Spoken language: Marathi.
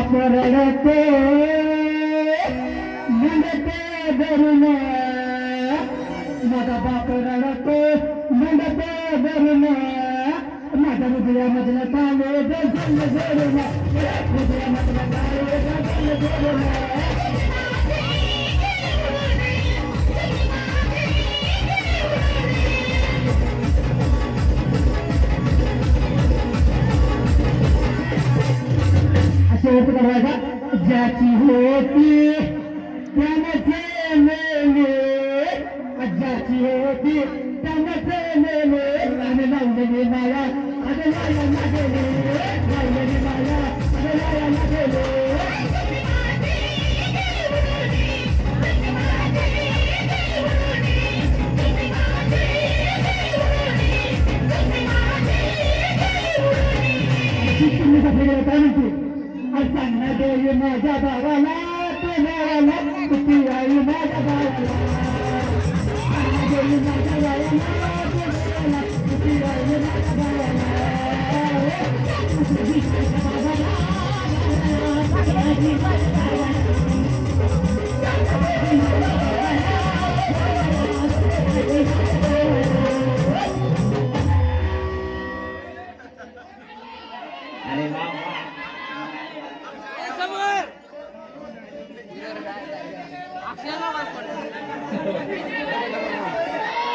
रडते मुंडते धरून माझा बाप रडतो मुंडते धरून माझ्या हृदयामधलं काले गजल धरून हृदयामधलं काले गजल धरून शेवट करायचा ज्याची होती त्याने मेले ज्याची होती त्याने मेले आणि लावलेली माया आणि लायाला गेले लावलेली माया आणि लायाला गेले काय म्हणते सांगणार देवी माझ्या भावाला तुम्हाला किती आई माझ्या भावाला देवी माझ्या भावाला तुम्हाला किती आई माझ्या भावाला अरे बाबा अक्षयाला वाट पडते